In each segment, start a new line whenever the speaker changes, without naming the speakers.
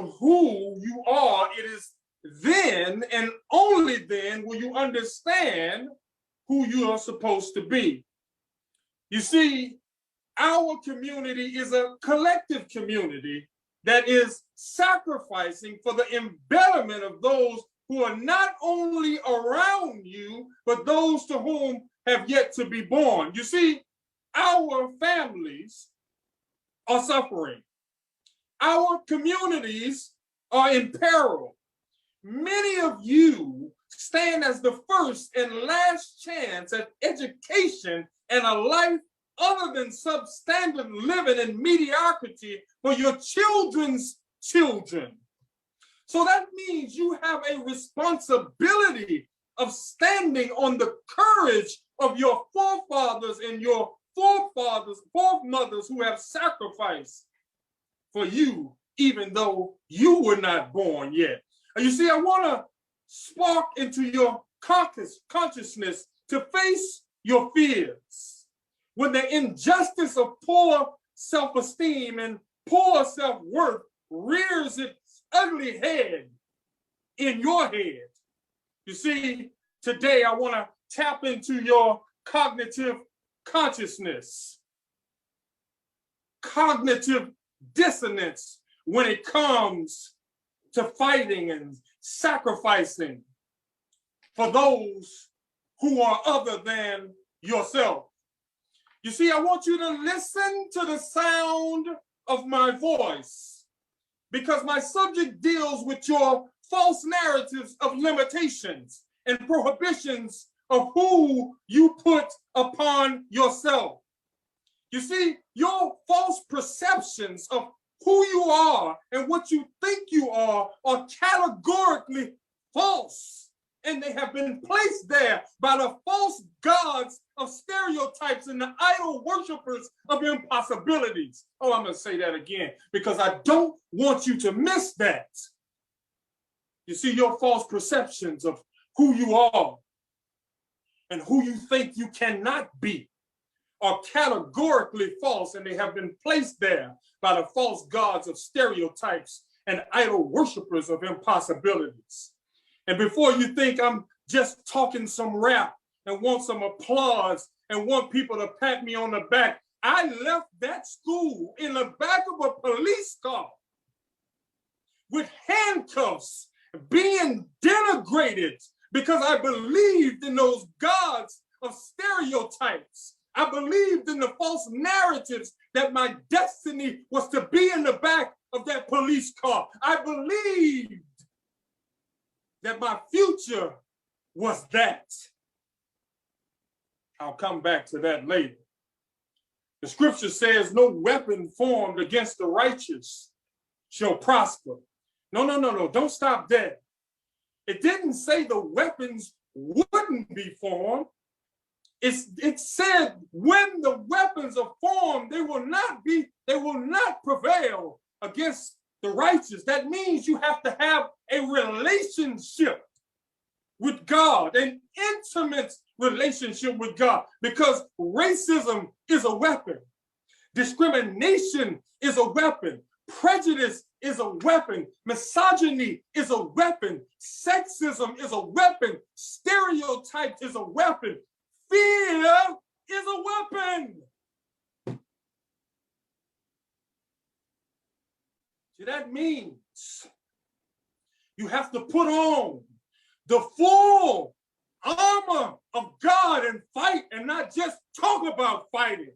who you are, it is then and only then will you understand who you are supposed to be. You see, our community is a collective community that is sacrificing for the embellment of those who are not only around you, but those to whom have yet to be born. You see, our families are suffering. Our communities are in peril. Many of you stand as the first and last chance at education and a life other than substandard living and mediocrity for your children's children. So that means you have a responsibility of standing on the courage of your forefathers and your foremothers who have sacrificed for you, even though you were not born yet. And you see, I want to spark into your consciousness to face your fears. When the injustice of poor self-esteem and poor self-worth rears its ugly head in your head. You see, today I want to tap into your cognitive consciousness, cognitive dissonance when it comes to fighting and sacrificing for those who are other than yourself. You see, I want you to listen to the sound of my voice because my subject deals with your false narratives of limitations and prohibitions of who you put upon yourself. You see, your false perceptions of who you are and what you think you are categorically false. And they have been placed there by the false gods of stereotypes and the idol worshipers of impossibilities. Oh, I'm going to say that again because I don't want you to miss that. You see, your false perceptions of who you are and who you think you cannot be are categorically false, and they have been placed there by the false gods of stereotypes and idol worshipers of impossibilities. And before you think I'm just talking some rap and want some applause and want people to pat me on the back, I left that school in the back of a police car with handcuffs being denigrated because I believed in those gods of stereotypes. I believed in the false narratives that my destiny was to be in the back of that police car. I believed that my future was that. I'll come back to that later. The scripture says no weapon formed against the righteous shall prosper. No, don't stop there. It didn't say the weapons wouldn't be formed. It said when the weapons are formed, they will not prevail against the righteous. That means you have to have a relationship with God, an intimate relationship with God, because racism is a weapon. Discrimination is a weapon. Prejudice is a weapon. Misogyny is a weapon. Sexism is a weapon. Stereotypes is a weapon. Fear is a weapon. See, that means you have to put on the full armor of God and fight and not just talk about fighting.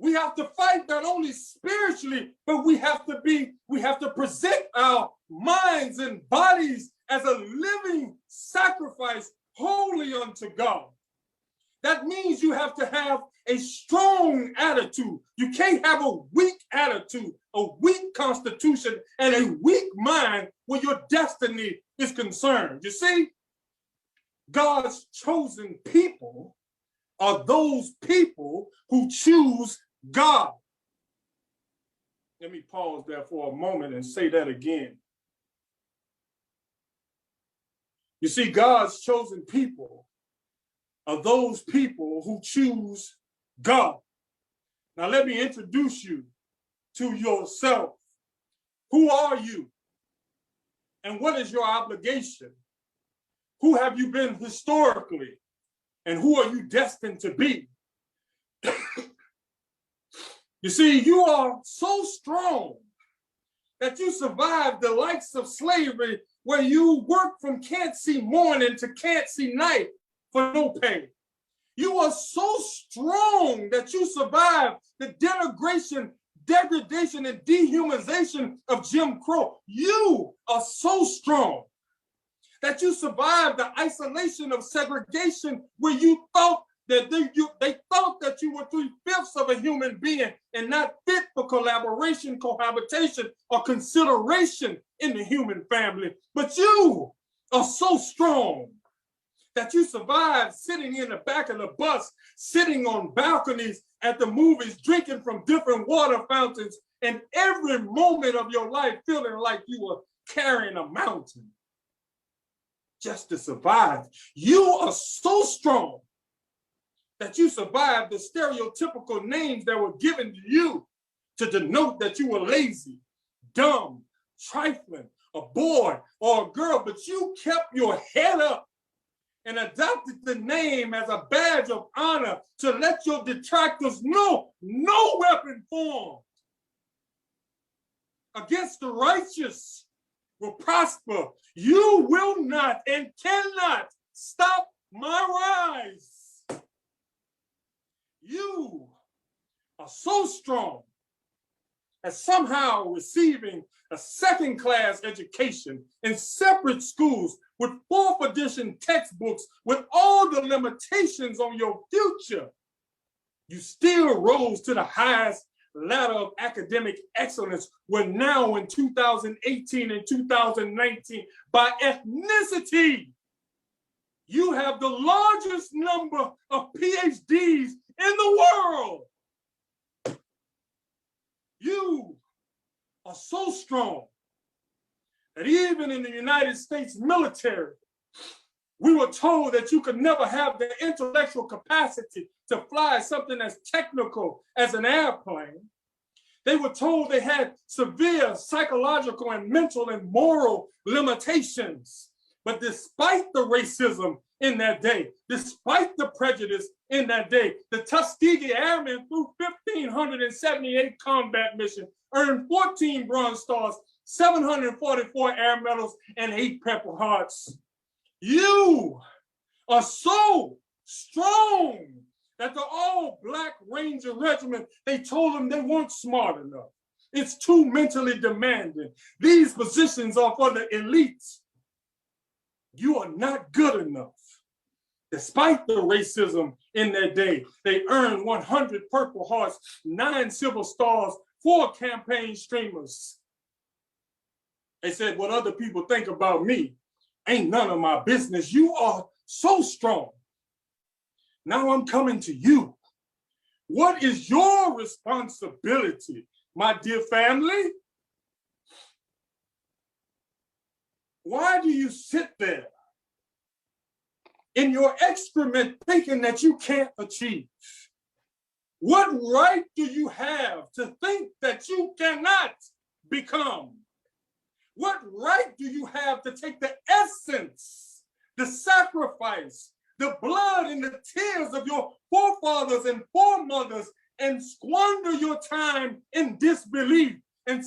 We have to fight not only spiritually, but we have to present our minds and bodies as a living sacrifice holy unto God. That means you have to have a strong attitude. You can't have a weak attitude, a weak constitution, and a weak mind where your destiny is concerned. You see, God's chosen people are those people who choose God. Let me pause there for a moment and say that again. You see, God's chosen people are those people who choose God. Now, let me introduce you to yourself. Who are you? And what is your obligation? Who have you been historically? And who are you destined to be? You see, you are so strong that you survived the likes of slavery, where you work from can't see morning to can't see night for no pay. You are so strong that you survived the denigration, degradation, and dehumanization of Jim Crow. You are so strong that you survived the isolation of segregation, where you thought that they thought that you were 3/5 of a human being and not fit for collaboration, cohabitation, or consideration in the human family. But you are so strong that you survived sitting in the back of the bus, sitting on balconies at the movies, drinking from different water fountains, and every moment of your life feeling like you were carrying a mountain just to survive. You are so strong that you survived the stereotypical names that were given to you to denote that you were lazy, dumb, trifling, a boy, or a girl, but you kept your head up and adopted the name as a badge of honor to let your detractors know no weapon formed against the righteous will prosper. You will not and cannot stop my rise. You are so strong that somehow receiving a second-class education in separate schools with 4th edition textbooks with all the limitations on your future, you still rose to the highest ladder of academic excellence, where now in 2018 and 2019, by ethnicity, you have the largest number of PhDs in the world. You are so strong that even in the United States military, we were told that you could never have the intellectual capacity to fly something as technical as an airplane. They were told they had severe psychological and mental and moral limitations. But despite the racism in that day, despite the prejudice in that day, the Tuskegee Airmen flew 1,578 combat missions, earned 14 Bronze Stars, 744 Air Medals, and 8 Purple Hearts. You are so strong that the all-Black Ranger Regiment, they told them they weren't smart enough. It's too mentally demanding. These positions are for the elites. You are not good enough. Despite the racism in that day, they earned 100 Purple Hearts, 9 Silver Stars, 4 campaign streamers. They said, what other people think about me ain't none of my business. You are so strong. Now I'm coming to you. What is your responsibility, my dear family? Why do you sit there in your excrement thinking that you can't achieve? What right do you have to think that you cannot become? What right do you have to take the essence, the sacrifice, the blood and the tears of your forefathers and foremothers and squander your time in disbelief and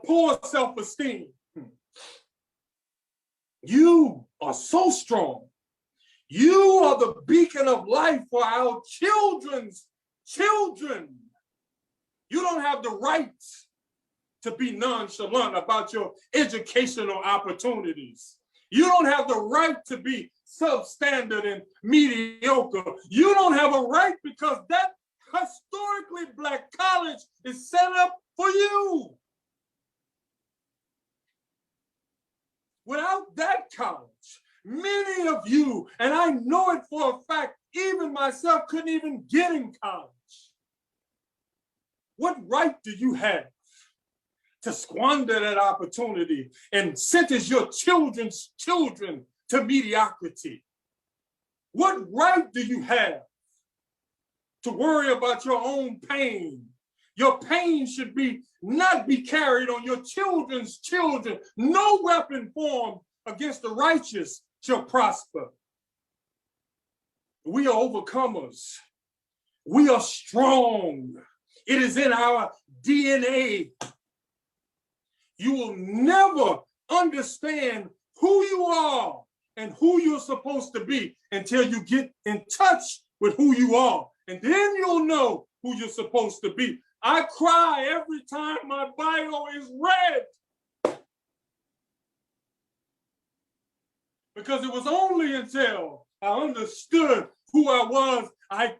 poor self-esteem? You are so strong. You are the beacon of life for our children's children. You don't have the right to be nonchalant about your educational opportunities. You don't have the right to be substandard and mediocre. You don't have a right because that historically Black college is set up for you. Without that college, many of you, and I know it for a fact, even myself couldn't even get in college. What right do you have to squander that opportunity and sentence your children's children to mediocrity? What right do you have to worry about your own pain, Your pain should not be carried on your children's children. No weapon formed against the righteous shall prosper. We are overcomers. We are strong. It is in our DNA. You will never understand who you are and who you're supposed to be until you get in touch with who you are. And then you'll know who you're supposed to be. I cry every time my bio is read. Because it was only until I understood who I was, I